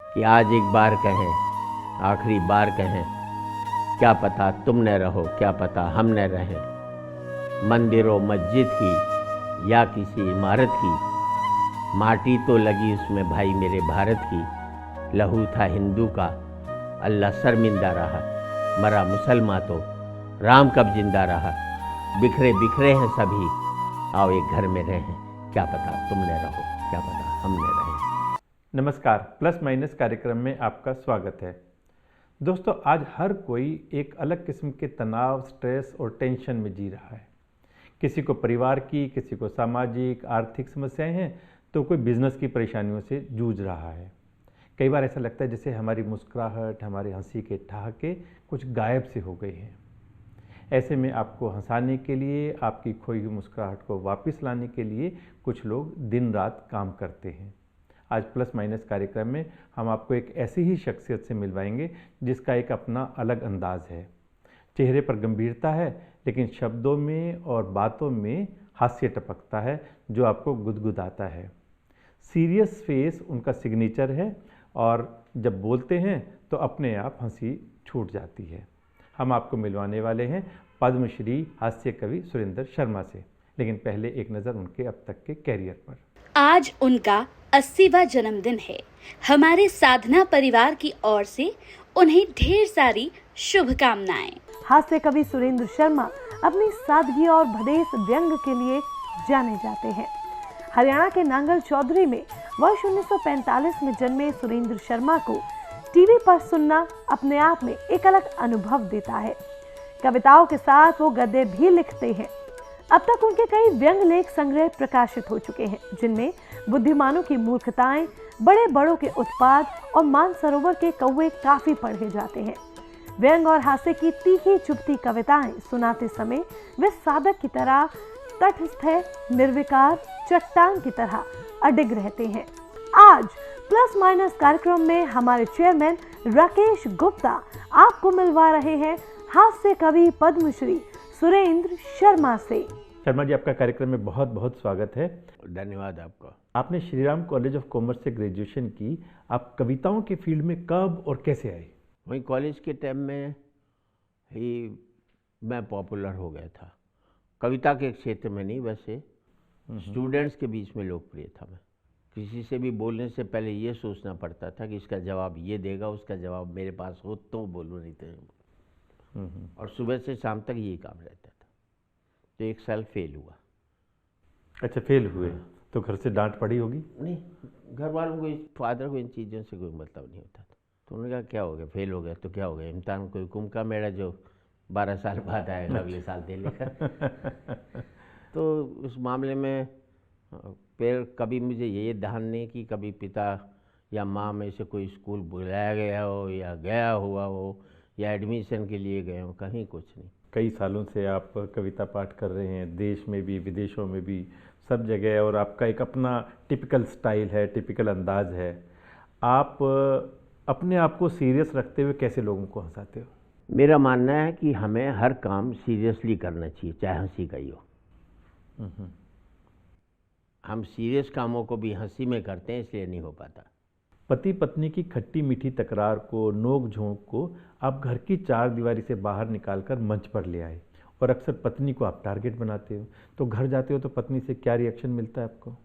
कि आज एक बार कहें, आखिरी बार कहें, क्या पता तुम न रहो, क्या पता हम न रहें। मंदिरों मस्जिद की या किसी इमारत की, माटी तो लगी उसमें भाई मेरे भारत की। लहू था हिंदू का, अल्लाह शर्मिंदा रहा। मरा मुसलमान तो राम कब जिंदा रहा। बिखरे बिखरे हैं सभी, आओ एक घर में रहें। क्या पता तुम न रहो, क्या पता हम न रहें। नमस्कार, प्लस माइनस कार्यक्रम में आपका स्वागत है। दोस्तों, आज हर कोई एक अलग किस्म के तनाव, स्ट्रेस और टेंशन में जी रहा है। किसी को परिवार की, किसी को सामाजिक आर्थिक समस्याएं हैं, तो कोई बिजनेस की परेशानियों से जूझ रहा है। कई बार ऐसा लगता है जैसे हमारी मुस्कुराहट, हमारी हंसी के ठहाके कुछ गायब से हो गए हैं। ऐसे में आपको हंसाने के लिए, आपकी खोई हुई मुस्कुराहट को वापस लाने के लिए कुछ लोग दिन रात काम करते हैं। आज प्लस माइनस कार्यक्रम में हम आपको एक ऐसी ही शख्सियत से मिलवाएंगे जिसका एक अपना अलग अंदाज है। चेहरे पर गंभीरता है, लेकिन शब्दों में और बातों में हास्य टपकता है जो आपको गुदगुदाता है। सीरियस फेस उनका सिग्नेचर है और जब बोलते हैं तो अपने आप हंसी छूट जाती है। हम आपको मिलवाने वाले हैं पद्मश्री हास्य कवि सुरेंद्र शर्मा से, लेकिन पहले एक नज़र उनके अब तक के कैरियर पर। आज उनका 80वां जन्मदिन है। हमारे साधना परिवार की ओर से उन्हें ढेर सारी शुभकामनाएं। हास्य कवि सुरेंद्र शर्मा अपनी सादगी और भदेस व्यंग के लिए जाने जाते हैं। हरियाणा के नांगल चौधरी में वर्ष 1945 में जन्मे सुरेंद्र शर्मा को टीवी पर सुनना अपने आप में एक अलग अनुभव देता है। कविताओं के साथ वो गद्य भी लिखते हैं। अब तक उनके कई व्यंग लेख संग्रह प्रकाशित हो चुके हैं, जिनमें बुद्धिमानों की मूर्खताएं, बड़े बड़ों के उत्पाद और मानसरोवर के कौवे काफी पढ़े जाते हैं। व्यंग और हास्य की तीखी चुभती कविताएं सुनाते समय वे साधक की तरह तटस्थ है, निर्विकार चट्टान की तरह अडिग रहते हैं। आज प्लस माइनस कार्यक्रम में हमारे चेयरमैन राकेश गुप्ता आपको मिलवा रहे हैं हास्य कवि पद्मश्री सुरेंद्र शर्मा से। शर्मा जी, आपका कार्यक्रम में बहुत बहुत स्वागत है। धन्यवाद आपका। आपने श्रीराम कॉलेज ऑफ कॉमर्स से ग्रेजुएशन की। आप कविताओं के फील्ड में कब और कैसे आए? वहीं कॉलेज के टाइम में ही मैं पॉपुलर हो गया था। कविता के क्षेत्र में नहीं, वैसे स्टूडेंट्स के बीच में लोकप्रिय था मैं। किसी से भी बोलने से पहले ये सोचना पड़ता था कि इसका जवाब ये देगा, उसका जवाब मेरे पास हो तो बोलूँ, नहीं तो। और सुबह से शाम तक यही काम रहता था। तो एक साल फेल हुआ। अच्छा, फेल हुए? तो घर से डांट पड़ी होगी? नहीं, घर वालों को, फादर को इन चीज़ों से कोई मतलब नहीं होता था। तो उन्होंने कहा क्या हो गया, फेल हो गया तो क्या हो गया, इम्तहान कोई कुंभ का मेरा जो 12 साल बाद आएगा अगले साल दे लेगा। तो उस मामले में फिर कभी मुझे ये ध्यान नहीं कि कभी पिता या माँ में से कोई स्कूल बुलाया गया हो या गया हुआ हो या एडमिशन के लिए गए हो, कहीं कुछ नहीं। कई सालों से आप कविता पाठ कर रहे हैं, देश में भी विदेशों में भी, सब जगह, और आपका एक अपना टिपिकल स्टाइल है, टिपिकल अंदाज है। आप अपने आप को सीरियस रखते हुए कैसे लोगों को हंसाते हो? मेरा मानना है कि हमें हर काम सीरियसली करना चाहिए, चाहे हंसी का ही हो। हम सीरियस कामों को भी हंसी में करते हैं, इसलिए नहीं हो पाता। पति पत्नी की खट्टी मीठी तकरार को, नोक झोंक को आप घर की चार दीवारी से बाहर निकालकर मंच पर ले आए, और अक्सर पत्नी को आप टारगेट बनाते हो। तो घर जाते हो तो पत्नी से क्या रिएक्शन मिलता है आपको?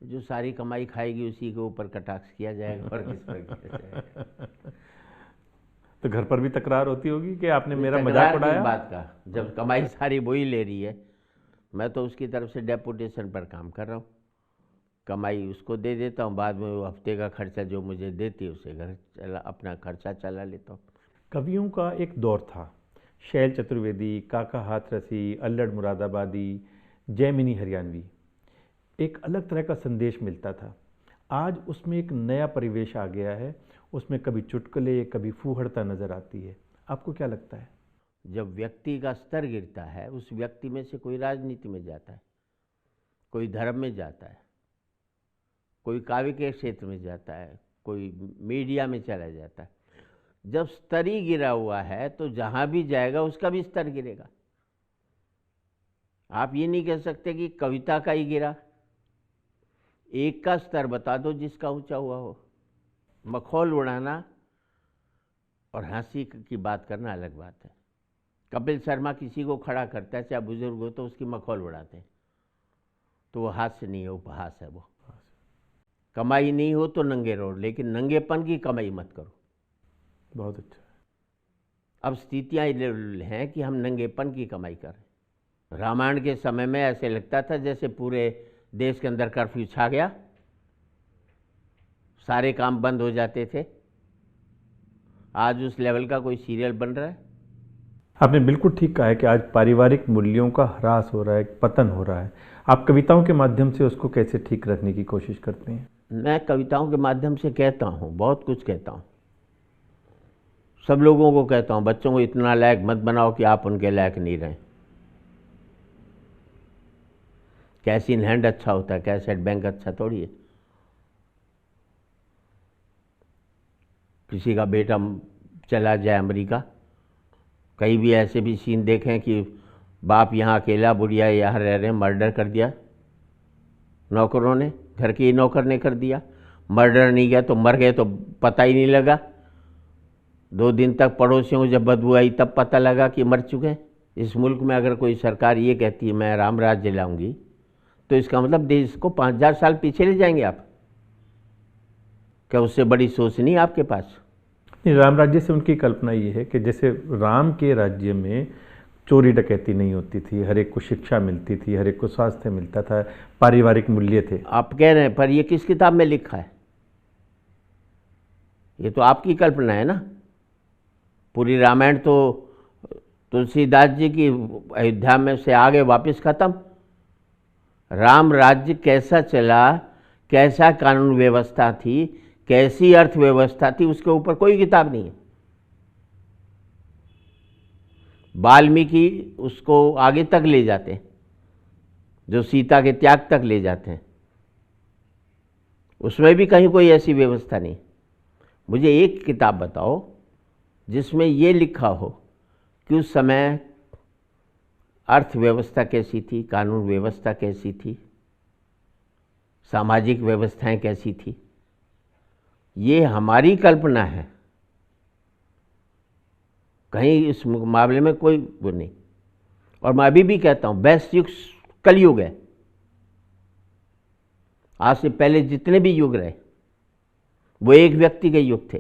जो सारी कमाई खाएगी उसी के ऊपर कटाक्ष किया जाएगा, और किस पर किया जाएगा। तो घर पर भी तकरार होती होगी कि आपने मेरा मजाक उड़ाया? किस बात का, जब कमाई सारी वही ले रही है। मैं तो उसकी तरफ से डेपुटेशन पर काम कर रहा हूँ। कमाई उसको दे देता हूँ, बाद में वो हफ्ते का खर्चा जो मुझे देती है उसे घर चला, अपना खर्चा चला लेता हूँ। कवियों का एक दौर था। शैल चतुर्वेदी, काका हाथरसी, अल्लड़ मुरादाबादी, जयमिनी हरियाणवी। एक अलग तरह का संदेश मिलता था। आज उसमें एक नया परिवेश आ गया है। उसमें कभी चुटकुले, कभी फूहड़ता नजर आती है। आपको क्या लगता है? जब व्यक्ति का स्तर गिरता है, उस व्यक्ति में से कोई राजनीति में जाता है, कोई धर्म में जाता है, कोई काव्य के क्षेत्र में जाता है, कोई मीडिया में चला जाता है। जब स्तर ही गिरा हुआ है तो जहाँ भी जाएगा उसका भी स्तर गिरेगा। आप ये नहीं कह सकते कि कविता का ही गिरा। एक का स्तर बता दो जिसका ऊंचा हुआ हो। मखौल उड़ाना और हंसी की बात करना अलग बात है। कपिल शर्मा किसी को खड़ा करता है, चाहे बुजुर्ग हो, तो उसकी मखौल उड़ाते हैं, तो वो हास्य नहीं है, उपहास है। वो कमाई नहीं हो तो नंगे रहो, लेकिन नंगेपन की कमाई मत करो। बहुत अच्छा। अब स्थितियाँ हैं कि हम नंगेपन की कमाई करें। रामायण के समय में ऐसे लगता था जैसे पूरे देश के अंदर कर्फ्यू छा गया, सारे काम बंद हो जाते थे। आज उस लेवल का कोई सीरियल बन रहा है? आपने बिल्कुल ठीक कहा है कि आज पारिवारिक मूल्यों का ह्रास हो रहा है, पतन हो रहा है। आप कविताओं के माध्यम से उसको कैसे ठीक रखने की कोशिश करते हैं? मैं कविताओं के माध्यम से कहता हूँ, बहुत कुछ कहता हूँ। सब लोगों को कहता हूँ, बच्चों को इतना लायक मत बनाओ कि आप उनके लायक नहीं रहें। कैश इन हैंड अच्छा होता है, कैश एट बैंक अच्छा थोड़ी है। किसी का बेटा चला जाए अमेरिका, कहीं भी ऐसे भी सीन देखें कि बाप यहाँ अकेला, बुढ़िया यहाँ रह रहे हैं, मर्डर कर दिया नौकरों ने, घर के ही नौकर ने कर दिया। मर्डर नहीं गया तो मर गए तो पता ही नहीं लगा। 2 दिन तक पड़ोसियों को जब बदबू आई तब पता लगा कि मर चुके हैं। इस मुल्क में अगर कोई सरकार ये कहती है मैं राम राज्य लाऊंगी, तो इसका मतलब देश को 5000 साल पीछे ले जाएंगे आप। क्या उससे बड़ी सोच नहीं आपके पास? नहीं, राम राज्य से उनकी कल्पना ये है कि जैसे राम के राज्य में चोरी डकैती नहीं होती थी, हर एक को शिक्षा मिलती थी, हर एक को स्वास्थ्य मिलता था, पारिवारिक मूल्य थे। आप कह रहे हैं, पर ये किस किताब में लिखा है? ये तो आपकी कल्पना है ना। पूरी रामायण तो तुलसीदास जी की अयोध्या में से आगे वापस खत्म। राम राज्य कैसा चला, कैसा कानून व्यवस्था थी, कैसी अर्थव्यवस्था थी, उसके ऊपर कोई किताब नहीं है। वाल्मीकि उसको आगे तक ले जाते हैं, जो सीता के त्याग तक ले जाते हैं, उसमें भी कहीं कोई ऐसी व्यवस्था नहीं। मुझे एक किताब बताओ जिसमें ये लिखा हो कि उस समय अर्थव्यवस्था कैसी थी, कानून व्यवस्था कैसी थी, सामाजिक व्यवस्थाएं कैसी थी। ये हमारी कल्पना है, कहीं इस मामले में कोई वो नहीं। और मैं अभी भी कहता हूँ, बेस्ट युग कलयुग है। आज से पहले जितने भी युग रहे वो एक व्यक्ति के युग थे,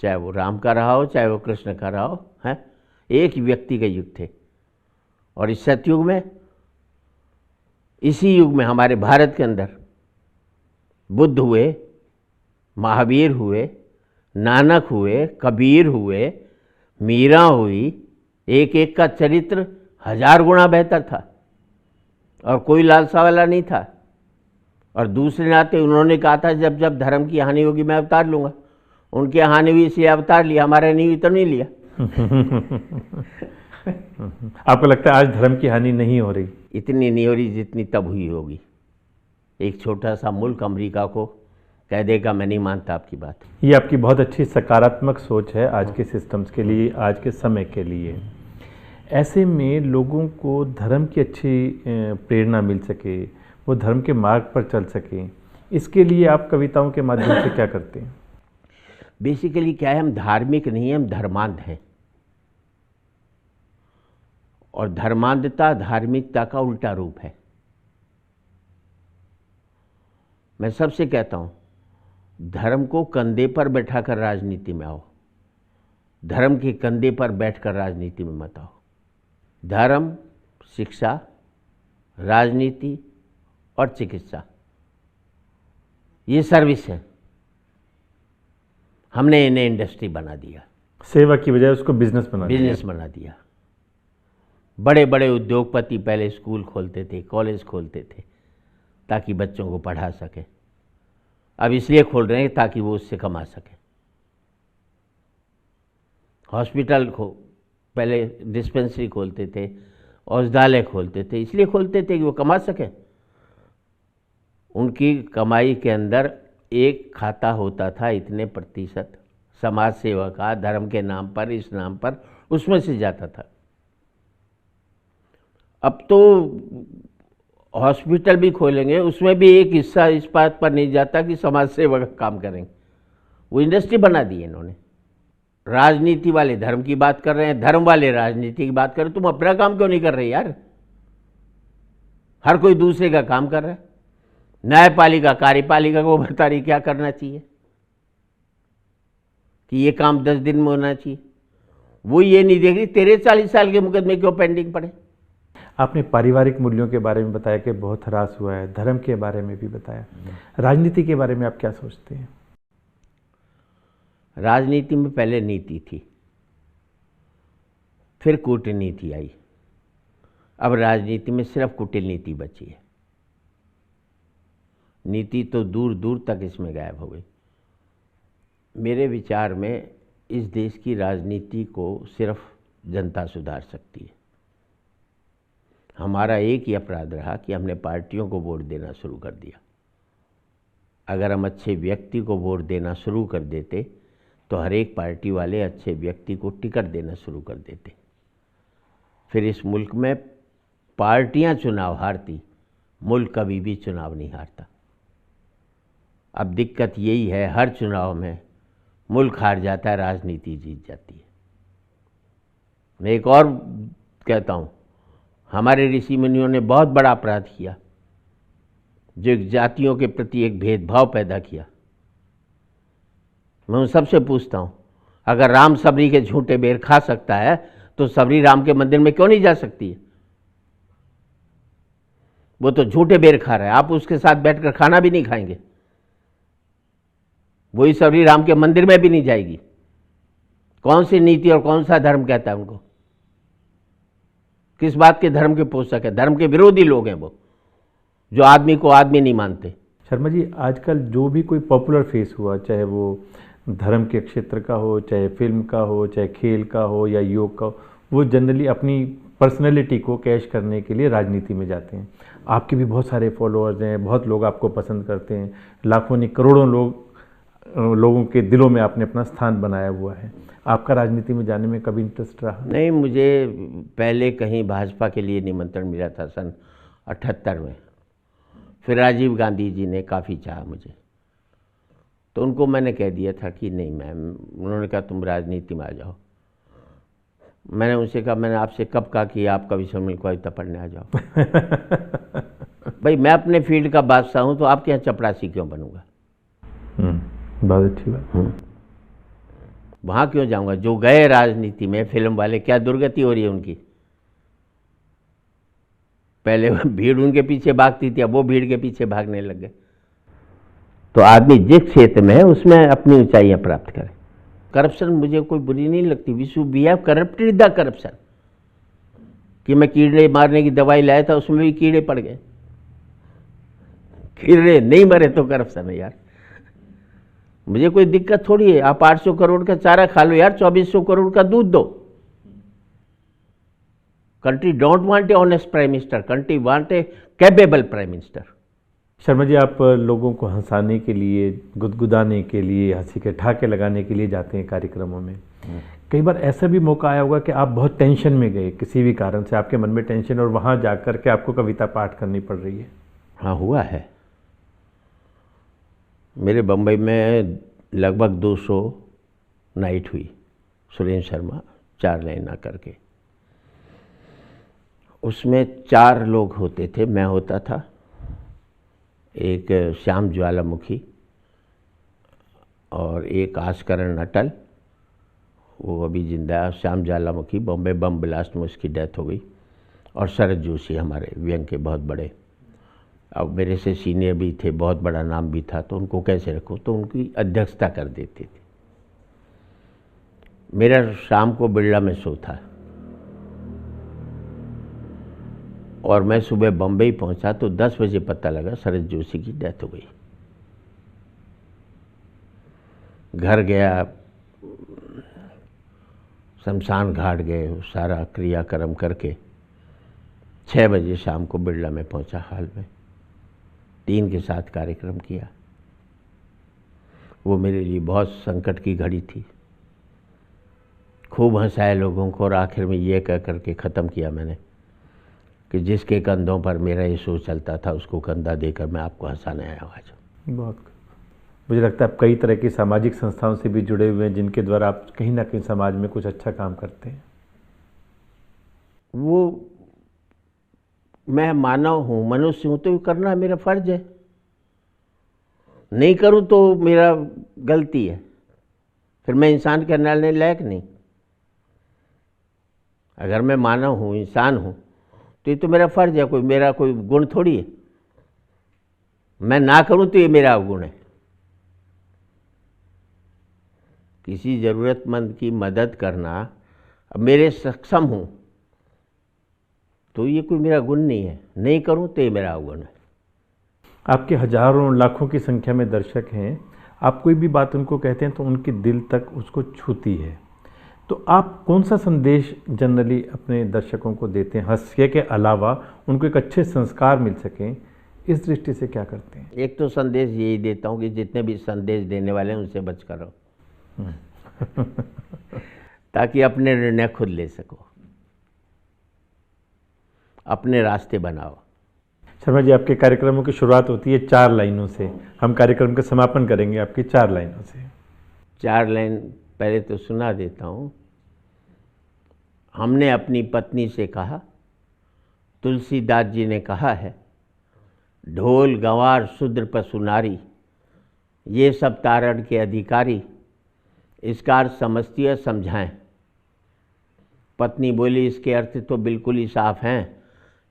चाहे वो राम का रहा हो, चाहे वो कृष्ण का रहा हो, है एक व्यक्ति के युग थे। और इस सतयुग में, इसी युग में हमारे भारत के अंदर बुद्ध हुए, महावीर हुए, नानक हुए, कबीर हुए, मीरा हुई। एक एक का चरित्र 1000 गुना बेहतर था और कोई लालसा वाला नहीं था। और दूसरे नाते उन्होंने कहा था जब जब धर्म की हानि होगी मैं अवतार लूँगा। उनकी हानि हुई इसलिए अवतार लिया, हमारे नहीं हुई तो नहीं लिया। आपको लगता है आज धर्म की हानि नहीं हो रही? इतनी नहीं हो रही जितनी तब हुई होगी। एक छोटा सा मुल्क अमेरिका को कह देगा मैं नहीं मानता आपकी बात। ये आपकी बहुत अच्छी सकारात्मक सोच है आज के सिस्टम्स के लिए, आज के समय के लिए। ऐसे में लोगों को धर्म की अच्छी प्रेरणा मिल सके, वो धर्म के मार्ग पर चल सके, इसके लिए आप कविताओं के माध्यम से क्या करते हैं? बेसिकली क्या है, हम धार्मिक नहीं हैं, हम धर्मांध हैं। और धर्मांधता धार्मिकता का उल्टा रूप है। मैं सबसे कहता हूं, धर्म को कंधे पर बैठाकर राजनीति में आओ, धर्म के कंधे पर बैठकर राजनीति में मत आओ। धर्म, शिक्षा, राजनीति और चिकित्सा ये सर्विस है। हमने इन्हें इंडस्ट्री बना दिया, सेवा की बजाय उसको बिजनेस बना दिया। बड़े बड़े उद्योगपति पहले स्कूल खोलते थे, कॉलेज खोलते थे ताकि बच्चों को पढ़ा सके। अब इसलिए खोल रहे हैं ताकि वो उससे कमा सके। हॉस्पिटल को पहले डिस्पेंसरी खोलते थे, औषधालय खोलते थे, इसलिए खोलते थे कि वो कमा सके। उनकी कमाई के अंदर एक खाता होता था, इतने प्रतिशत समाज सेवा का, धर्म के नाम पर, इस नाम पर, उसमें से जाता था। अब तो हॉस्पिटल भी खोलेंगे, उसमें भी एक हिस्सा इस बात पर नहीं जाता कि समाज सेवा का काम करेंगे। वो इंडस्ट्री बना दी है इन्होंने। राजनीति वाले धर्म की बात कर रहे हैं, धर्म वाले राजनीति की बात कर रहे हैं। तुम अपना काम क्यों नहीं कर रहे यार? हर कोई दूसरे का काम कर रहा है। न्यायपालिका कार्यपालिका को बता रही क्या करना चाहिए, कि ये काम 10 दिन में होना चाहिए। वो ये नहीं देख रही तेरे 40 साल के मुकदमे क्यों पेंडिंग पड़े। आपने पारिवारिक मूल्यों के बारे में बताया कि बहुत ह्रास हुआ है, धर्म के बारे में भी बताया। राजनीति के बारे में आप क्या सोचते हैं? राजनीति में पहले नीति थी, फिर कूटनीति आई, अब राजनीति में सिर्फ कूटनीति बची है। नीति तो दूर दूर तक इसमें गायब हो गई। मेरे विचार में इस देश की राजनीति को सिर्फ जनता सुधार सकती है। हमारा एक ही अपराध रहा कि हमने पार्टियों को वोट देना शुरू कर दिया। अगर हम अच्छे व्यक्ति को वोट देना शुरू कर देते तो हर एक पार्टी वाले अच्छे व्यक्ति को टिकट देना शुरू कर देते। फिर इस मुल्क में पार्टियां चुनाव हारती, मुल्क कभी भी चुनाव नहीं हारता। अब दिक्कत यही है, हर चुनाव में मुल्क हार जाता है, राजनीति जीत जाती है। मैं एक और कहता हूँ, हमारे ऋषि मुनियों ने बहुत बड़ा अपराध किया, जो एक जातियों के प्रति एक भेदभाव पैदा किया। मैं उन सबसे पूछता हूँ, अगर राम सबरी के झूठे बेर खा सकता है तो सबरी राम के मंदिर में क्यों नहीं जा सकती है? वो तो झूठे बेर खा रहा है, आप उसके साथ बैठकर खाना भी नहीं खाएंगे। वही सबरी राम के मंदिर में भी नहीं जाएगी। कौन सी नीति और कौन सा धर्म कहता है उनको? किस बात के धर्म के पोषक है? धर्म के विरोधी लोग हैं वो, जो आदमी को आदमी नहीं मानते। शर्मा जी, आजकल जो भी कोई पॉपुलर फेस हुआ, चाहे वो धर्म के क्षेत्र का हो, चाहे फिल्म का हो, चाहे खेल का हो या योग का हो, वो जनरली अपनी पर्सनैलिटी को कैश करने के लिए राजनीति में जाते हैं। आपके भी बहुत सारे फॉलोअर्स हैं, बहुत लोग आपको पसंद करते हैं, लाखों नहीं करोड़ों लोगों के दिलों में आपने अपना स्थान बनाया हुआ है। आपका राजनीति में जाने में कभी इंटरेस्ट रहा? नहीं, मुझे पहले कहीं भाजपा के लिए निमंत्रण मिला था सन 78 में। फिर राजीव गांधी जी ने काफ़ी चाहा मुझे, तो उनको मैंने कह दिया था कि नहीं मैम। उन्होंने कहा तुम राजनीति में आ जाओ। मैंने उनसे कहा, मैंने आपसे कब कहा कि आप कभी सम्मिल कविता पढ़ने आ जाओ? भाई मैं अपने फील्ड का बादशाह हूँ, तो आपके यहाँ चपरासी क्यों बनूंगा? बहुत अच्छी बात। वहाँ क्यों जाऊँगा? जो गए राजनीति में फिल्म वाले, क्या दुर्गति हो रही है उनकी। पहले भीड़ उनके पीछे भागती थी, अब वो भीड़ के पीछे भागने लग गए। तो आदमी जिस क्षेत्र में है उसमें अपनी ऊंचाइयां प्राप्त करे। करप्शन मुझे कोई बुरी नहीं लगती। We should be have corrupted the corruption. कि मैं कीड़े मारने की दवाई लाया था, उसमें भी कीड़े पड़ गए। कीड़े नहीं मरे तो करप्शन है यार। मुझे कोई दिक्कत थोड़ी है। आप 800 करोड़ का चारा खा लो यार, 2400 करोड़ का दूध दो। Country don't want a honest prime minister, country want a capable prime minister. Sharma ji, आप लोगों को हंसाने के लिए, गुदगुदाने के लिए, हंसी के ठहाके लगाने के लिए जाते हैं कार्यक्रमों में। कई बार ऐसा भी मौका आया होगा कि आप बहुत टेंशन में गए, किसी भी कारण से आपके मन में टेंशन, और वहाँ जाकर के आपको कविता पाठ करनी पड़ रही है? हाँ, हुआ है। मेरे बम्बई में लगभग 200 नाइट हुई, सुरेंद्र शर्मा 4 लाइना करके। उसमें 4 लोग होते थे, मैं होता था, एक श्याम ज्वालामुखी और एक आस्करण अटल, वो अभी जिंदा है। श्याम ज्वालामुखी बॉम्बे बम ब्लास्ट में उसकी डेथ हो गई, और शरद जोशी हमारे व्यंग के बहुत बड़े, अब मेरे से सीनियर भी थे, बहुत बड़ा नाम भी था, तो उनको कैसे रखूं, तो उनकी अध्यक्षता कर देते थे। मेरा शाम को बिरला में शो था और मैं सुबह बम्बई पहुंचा तो 10 बजे पता लगा शरद जोशी की डेथ हो गई। घर गया, शमशान घाट गए, सारा क्रियाक्रम करके 6 बजे शाम को बिरला में पहुंचा। हाल में 3 के साथ कार्यक्रम किया। वो मेरे लिए बहुत संकट की घड़ी थी। खूब हंसाए लोगों को और आखिर में ये कह करके ख़त्म किया मैंने कि जिसके कंधों पर मेरा ये शो चलता था उसको कंधा देकर मैं आपको हंसाने आया हूँ आज। बहुत मुझे लगता है आप कई तरह की सामाजिक संस्थाओं से भी जुड़े हुए हैं जिनके द्वारा आप कहीं ना कहीं समाज में कुछ अच्छा काम करते हैं। वो मैं मानव हूँ, मनुष्य हूँ, तो करना मेरा फर्ज है। नहीं करूँ तो मेरा गलती है, फिर मैं इंसान कहलाने लायक नहीं। अगर मैं मानव हूँ, इंसान हूँ, तो ये तो मेरा फर्ज है, मेरा कोई गुण थोड़ी है। मैं ना करूँ तो ये मेरा अवगुण है। किसी ज़रूरतमंद की मदद करना, अब मेरे सक्षम हूँ तो ये कोई मेरा गुण नहीं है, नहीं करूँ तो ये मेरा अवगुण है। आपके हजारों लाखों की संख्या में दर्शक हैं, आप कोई भी बात उनको कहते हैं तो उनके दिल तक उसको छूती है। तो आप कौन सा संदेश जनरली अपने दर्शकों को देते हैं, हास्य के अलावा उनको एक अच्छे संस्कार मिल सकें, इस दृष्टि से क्या करते हैं? एक तो संदेश यही देता हूँ कि जितने भी संदेश देने वाले हैं उनसे बचकर रहो ताकि अपने निर्णय खुद ले सको, अपने रास्ते बनाओ। शर्मा जी, आपके कार्यक्रमों की शुरुआत होती है 4 लाइनों से, हम कार्यक्रम का समापन करेंगे आपकी 4 लाइनों से। 4 लाइन पहले तो सुना देता हूँ। हमने अपनी पत्नी से कहा, तुलसीदास जी ने कहा है, ढोल गंवार शूद्र पशु नारी, ये सब तारण के अधिकारी, इसका अर्थ समझती है समझाएं। पत्नी बोली, इसके अर्थ तो बिल्कुल ही साफ हैं,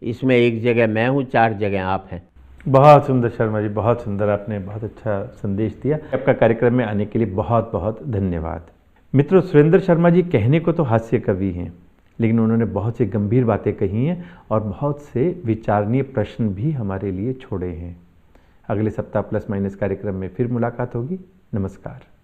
इसमें एक जगह मैं हूँ, 4 जगह आप हैं। बहुत सुंदर शर्मा जी, बहुत सुंदर, आपने बहुत अच्छा संदेश दिया। आपका कार्यक्रम में आने के लिए बहुत बहुत धन्यवाद। मित्रों, सुरेंद्र शर्मा जी कहने को तो हास्य कवि हैं, लेकिन उन्होंने बहुत सी गंभीर बातें कही हैं और बहुत से विचारणीय प्रश्न भी हमारे लिए छोड़े हैं। अगले सप्ताह प्लस माइनस कार्यक्रम में फिर मुलाकात होगी। नमस्कार।